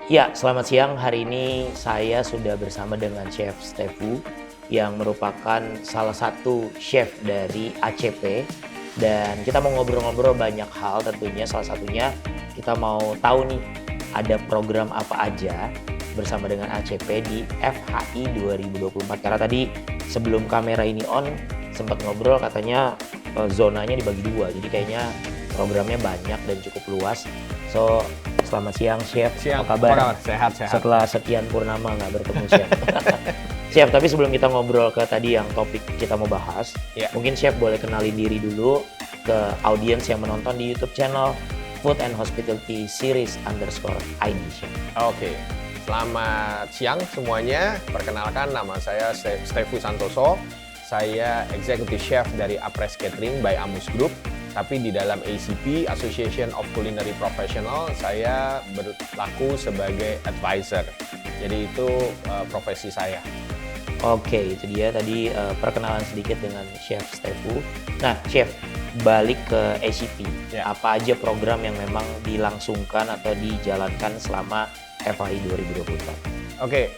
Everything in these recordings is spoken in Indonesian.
Ya, selamat siang. Hari ini saya sudah bersama dengan Chef Stefu yang merupakan salah satu chef dari ACP dan kita mau ngobrol-ngobrol banyak hal tentunya. Salah satunya kita mau tahu nih ada program apa aja bersama dengan ACP di FHI 2024. Karena tadi sebelum kamera ini on sempat ngobrol katanya zonanya dibagi dua. Jadi kayaknya programnya banyak dan cukup luas. So, selamat siang, Chef. Siang, apa kabar? Sehat. Setelah sekian purnama nggak bertemu, Chef. Chef, tapi sebelum kita ngobrol ke tadi yang topik kita mau bahas, mungkin Chef boleh kenalin diri dulu ke audiens yang menonton di YouTube channel Food and Hospitality Series _ID, Chef. Oke, selamat siang semuanya. Perkenalkan, nama saya Stefu Santoso. Saya Executive Chef dari Apres Catering by Amus Group. Tapi di dalam ACP, Association of Culinary Professional, saya berlaku sebagai advisor. Jadi itu profesi saya. Oke, itu dia tadi perkenalan sedikit dengan Chef Stefu. Nah, Chef, balik ke ACP. Apa aja program yang memang dilangsungkan atau dijalankan selama FHI 2024? Oke,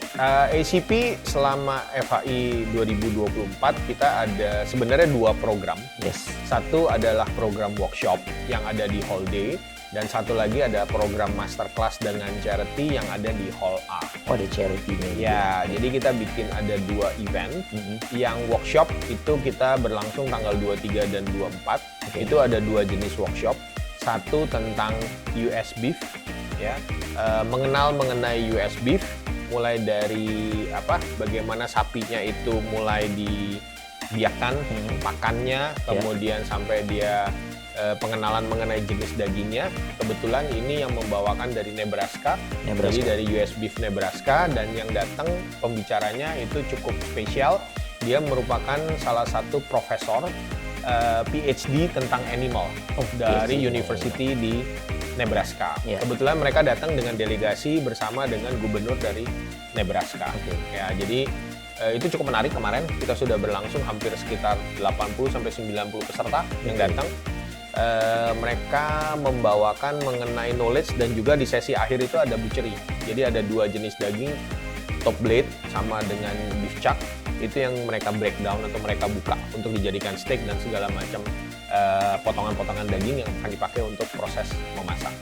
ACP selama FHI 2024 kita ada sebenarnya dua program. Yes. Satu adalah program workshop yang ada di Hall D, dan satu lagi ada program masterclass dengan charity yang ada di Hall A. Oh, ada charity-nya. Ya, jadi kita bikin ada dua event. Yang workshop itu kita berlangsung tanggal 23 dan 24. Itu ada dua jenis workshop. Satu tentang US beef, ya, mengenal mengenai US beef, mulai dari bagaimana sapinya itu mulai dibiarkan makannya, kemudian sampai dia pengenalan mengenai jenis dagingnya. Kebetulan ini yang membawakan dari Nebraska. Jadi dari US Beef Nebraska, dan yang datang pembicaranya itu cukup spesial. Dia merupakan salah satu profesor PhD tentang animal dari University di Nebraska. Kebetulan mereka datang dengan delegasi bersama dengan gubernur dari Nebraska. Ya, jadi itu cukup menarik. Kemarin kita sudah berlangsung hampir sekitar 80-90 peserta yang datang. Mereka membawakan mengenai knowledge, dan juga di sesi akhir itu ada butchery. Jadi ada dua jenis daging, top blade sama dengan beef chuck. Itu yang mereka breakdown atau mereka buka untuk dijadikan steak dan segala macam potongan-potongan daging yang akan dipakai untuk proses memasak.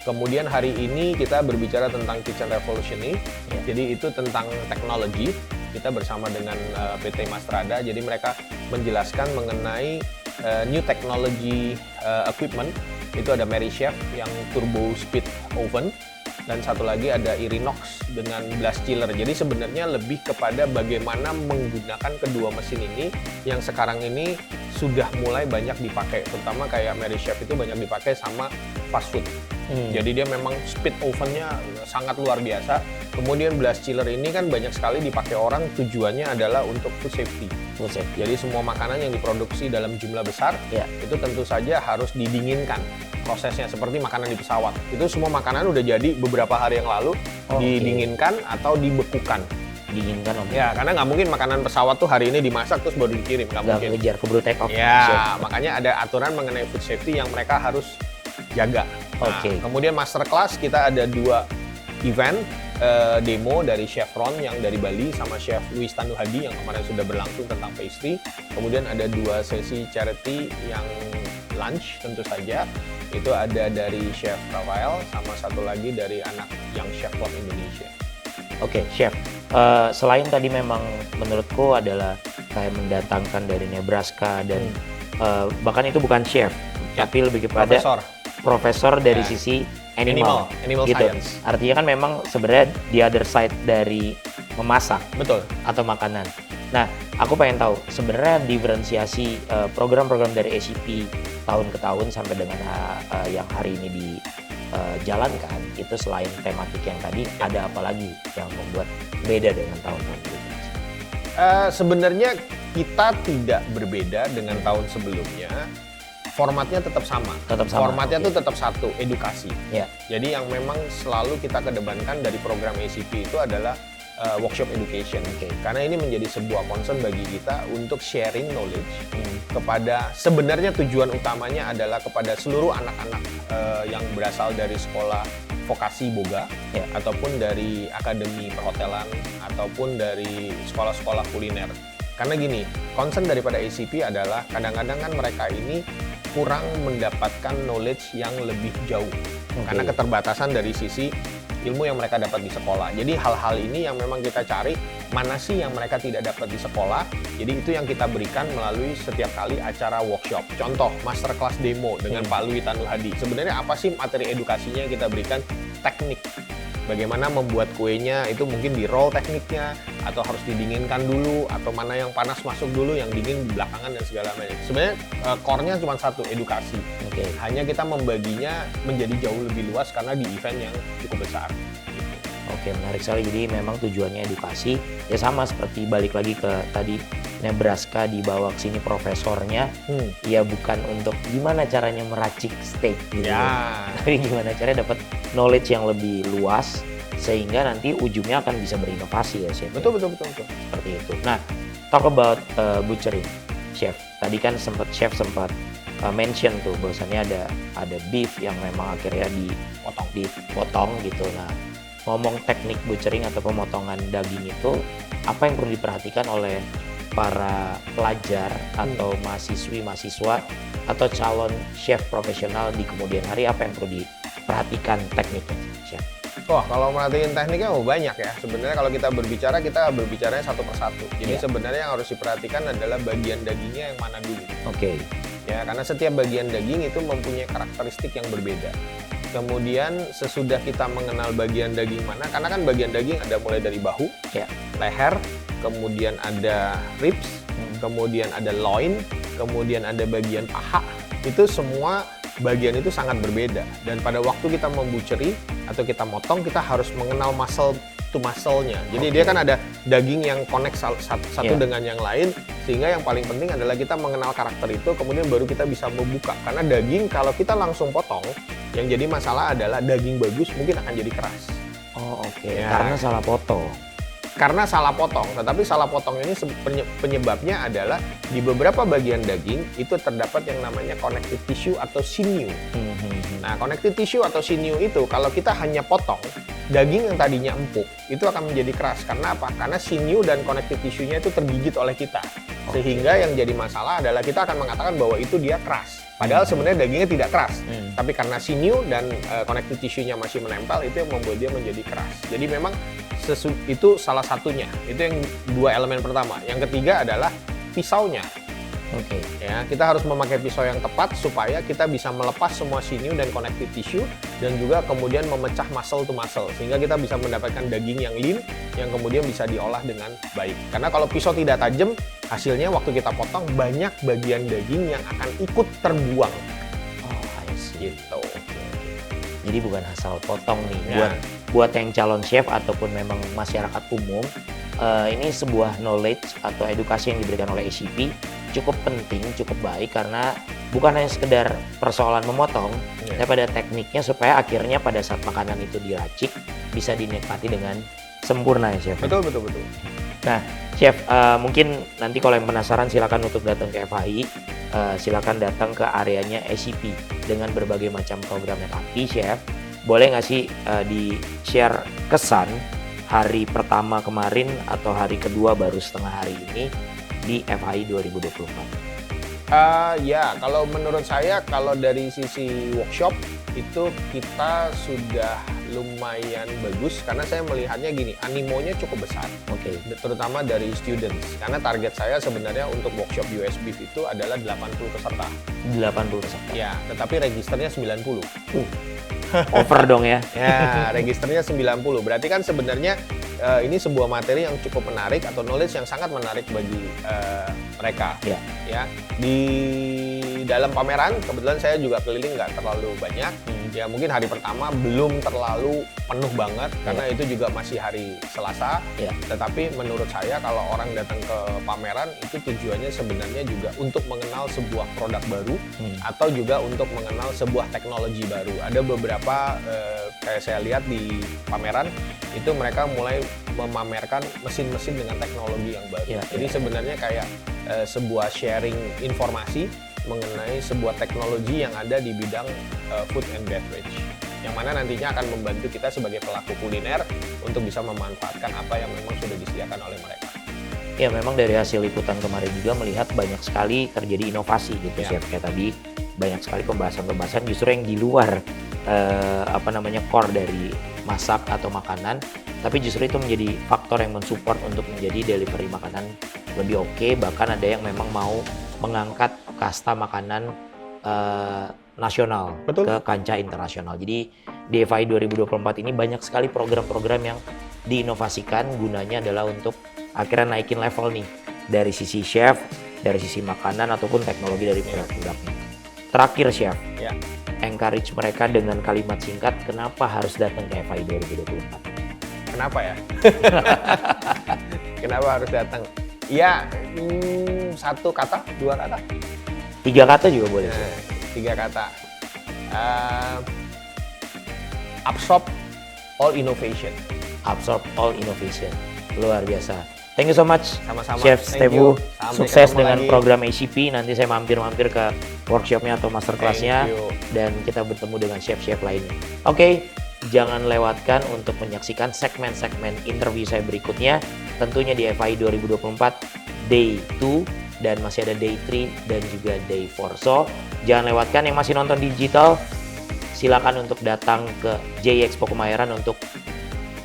Kemudian hari ini kita berbicara tentang Kitchen Revolution ini. Jadi itu tentang teknologi. Kita bersama dengan PT Mastrada. Jadi mereka menjelaskan mengenai new technology equipment. Itu ada Mary Chef yang turbo speed oven, dan satu lagi ada Irinox dengan blast chiller. Jadi sebenarnya lebih kepada bagaimana menggunakan kedua mesin ini yang sekarang ini sudah mulai banyak dipakai, terutama kayak Mary Chef itu banyak dipakai sama fast food. Jadi dia memang speed ovennya sangat luar biasa. Kemudian blast chiller ini kan banyak sekali dipakai orang, tujuannya adalah untuk food safety. Jadi semua makanan yang diproduksi dalam jumlah besar itu tentu saja harus didinginkan prosesnya, seperti makanan di pesawat. Itu semua makanan udah jadi beberapa hari yang lalu didinginkan atau dibekukan. Dinginkan, ya, karena nggak mungkin makanan pesawat tuh hari ini dimasak terus baru dikirim, nggak mungkin. Ngejar keburu take off. Ya, makanya ada aturan mengenai food safety yang mereka harus jaga. Kemudian masterclass kita ada dua event demo dari Chef Ron yang dari Bali sama Chef Luis Tanuhadi yang kemarin sudah berlangsung tentang pastry. Kemudian ada dua sesi charity yang lunch tentu saja. Itu ada dari Chef Rafael sama satu lagi dari anak yang Chef Club Indonesia. Chef. Selain tadi memang menurutku adalah kayak mendatangkan dari Nebraska dan bahkan itu bukan chef, tapi lebih kepada profesor dari sisi animal gitu. Science. Artinya kan memang sebenarnya the other side dari memasak, betul, atau makanan. Nah, aku pengen tahu sebenarnya diferensiasi program-program dari ACP tahun ke tahun sampai dengan yang hari ini dijalankan itu selain tematik yang tadi, ada apa lagi yang membuat beda dengan tahun-tahun sebelumnya? Sebenarnya kita tidak berbeda dengan tahun sebelumnya. Formatnya tetap sama. Formatnya tuh tetap satu, edukasi. Jadi yang memang selalu kita kedepankan dari program ACP itu adalah workshop education. Karena ini menjadi sebuah concern bagi kita untuk sharing knowledge kepada, sebenarnya tujuan utamanya adalah kepada seluruh anak-anak yang berasal dari sekolah vokasi boga, ataupun dari akademi perhotelan, ataupun dari sekolah-sekolah kuliner. Karena gini, concern daripada ACP adalah kadang-kadang kan mereka ini kurang mendapatkan knowledge yang lebih jauh. Karena keterbatasan dari sisi ilmu yang mereka dapat di sekolah. Jadi hal-hal ini yang memang kita cari, mana sih yang mereka tidak dapat di sekolah. Jadi itu yang kita berikan melalui setiap kali acara workshop. Contoh, masterclass demo dengan Pak Lui Tanul Hadi. Sebenarnya apa sih materi edukasinya yang kita berikan? Teknik. Bagaimana membuat kuenya, itu mungkin di roll tekniknya, atau harus didinginkan dulu, atau mana yang panas masuk dulu, yang dingin belakangan, dan segala macam. Sebenarnya core-nya cuma satu, edukasi. Hanya kita membaginya menjadi jauh lebih luas karena di event yang cukup besar. Oke, menarik sekali. Jadi memang tujuannya edukasi. Ya sama seperti balik lagi ke tadi Nebraska dibawa ke sini profesornya. Ya bukan untuk gimana caranya meracik steak gitu. Tapi gimana caranya dapat knowledge yang lebih luas sehingga nanti ujungnya akan bisa berinovasi ya, Chef. Betul. Seperti itu. Nah, talk about butchering, Chef. Tadi kan Chef sempat mention tuh bahwasannya ada beef yang memang akhirnya dipotong gitu. Nah, ngomong teknik butchering atau pemotongan daging itu, apa yang perlu diperhatikan oleh para pelajar atau mahasiswa atau calon chef profesional di kemudian hari, apa yang perlu diperhatikan tekniknya, Chef? Wah, kalau merhatiin tekniknya banyak ya. Sebenarnya kalau kita berbicaranya satu persatu. Jadi sebenarnya yang harus diperhatikan adalah bagian dagingnya yang mana dulu. Ya, karena setiap bagian daging itu mempunyai karakteristik yang berbeda. Kemudian sesudah kita mengenal bagian daging mana, karena kan bagian daging ada mulai dari bahu, leher, kemudian ada ribs, kemudian ada loin, kemudian ada bagian paha. Itu semua bagian itu sangat berbeda. Dan pada waktu kita membutcheri atau kita motong, kita harus mengenal muscle to muscle-nya. Jadi dia kan ada daging yang connect satu dengan yang lain, sehingga yang paling penting adalah kita mengenal karakter itu, kemudian baru kita bisa membuka. Karena daging kalau kita langsung potong, yang jadi masalah adalah daging bagus mungkin akan jadi keras. Karena salah potong. Karena salah potong, tetapi salah potong ini penyebabnya adalah di beberapa bagian daging itu terdapat yang namanya connective tissue atau sinew. Nah, connective tissue atau sinew itu kalau kita hanya potong, daging yang tadinya empuk itu akan menjadi keras. Karena apa? Karena sinew dan connective tissue-nya itu tergigit oleh kita. Sehingga yang jadi masalah adalah kita akan mengatakan bahwa itu dia keras. Padahal sebenarnya dagingnya tidak keras. Tapi karena sinew dan connective tissue-nya masih menempel, itu yang membuat dia menjadi keras. Jadi memang itu salah satunya. Itu yang dua elemen pertama. Yang ketiga adalah pisaunya. Ya, kita harus memakai pisau yang tepat supaya kita bisa melepas semua sinew dan connective tissue, dan juga kemudian memecah muscle to muscle, sehingga kita bisa mendapatkan daging yang lean yang kemudian bisa diolah dengan baik. Karena kalau pisau tidak tajam, hasilnya waktu kita potong banyak bagian daging yang akan ikut terbuang. Gitu. Jadi bukan asal potong nih. Buat yang calon chef ataupun memang masyarakat umum, ini sebuah knowledge atau edukasi yang diberikan oleh ACP cukup penting, cukup baik, karena bukan hanya sekedar persoalan memotong, tapi pada tekniknya supaya akhirnya pada saat makanan itu diracik bisa dinikmati dengan sempurna ya, Chef. Betul. Nah, Chef, mungkin nanti kalau yang penasaran silakan untuk datang ke FHI, silakan datang ke areanya ACP dengan berbagai macam programnya. Tapi Chef, boleh nggak sih di-share kesan hari pertama kemarin atau hari kedua baru setengah hari ini di FHI 2024? Ya, kalau menurut saya, kalau dari sisi workshop itu kita sudah lumayan bagus, karena saya melihatnya gini, animonya cukup besar. Terutama dari students, karena target saya sebenarnya untuk workshop US Beef itu adalah 80 peserta. 80 peserta? Ya, tetapi registernya 90. Over dong ya? Ya, registernya 90. Berarti kan sebenarnya ini sebuah materi yang cukup menarik atau knowledge yang sangat menarik bagi mereka. Ya, di dalam pameran kebetulan saya juga keliling nggak terlalu banyak. Ya mungkin hari pertama belum terlalu penuh banget karena itu juga masih hari Selasa. Tetapi menurut saya kalau orang datang ke pameran itu tujuannya sebenarnya juga untuk mengenal sebuah produk baru atau juga untuk mengenal sebuah teknologi baru. Ada beberapa kayak saya lihat di pameran itu mereka mulai memamerkan mesin-mesin dengan teknologi yang baru. Jadi sebenarnya kayak sebuah sharing informasi mengenai sebuah teknologi yang ada di bidang food and beverage. yang mana nantinya akan membantu kita sebagai pelaku kuliner untuk bisa memanfaatkan apa yang memang sudah disediakan oleh mereka. Ya, memang dari hasil liputan kemarin juga melihat banyak sekali terjadi inovasi gitu, Ya. Chef. Kayak tadi banyak sekali pembahasan-pembahasan justru yang di luar core dari masak atau makanan, tapi justru itu menjadi faktor yang mensupport untuk menjadi delivery makanan lebih oke. Bahkan ada yang memang mau mengangkat kasta makanan nasional Betul. ke kancah internasional. Jadi di FI 2024 ini banyak sekali program-program yang diinovasikan, gunanya adalah untuk akhirnya naikin level nih dari sisi chef, dari sisi makanan ataupun teknologi dari produk-produknya. Terakhir Chef, Ya. encourage mereka dengan kalimat singkat kenapa harus datang ke FI 2024. Kenapa ya? Kenapa harus datang? Ya, satu kata, dua kata. 3 kata juga boleh. Nah, Chef. 3 kata. Absorb all innovation. Absorb all innovation. Luar biasa. Thank you so much, Sama-sama. Chef Thank Stefu. you. Sampai Sukses ketemu dengan lagi. program ACP. Nanti saya mampir-mampir ke workshopnya atau masterclassnya. Thank you. Dan kita bertemu dengan chef-chef lainnya. Oke, jangan lewatkan untuk menyaksikan segmen-segmen interview saya berikutnya. Tentunya di FI 2024 Day 2 dan masih ada Day 3 dan juga Day 4. So, jangan lewatkan yang masih nonton digital. Silakan untuk datang ke J Expo Kemayoran untuk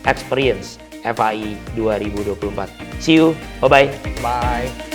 experience FI 2024. See you, bye-bye. Bye.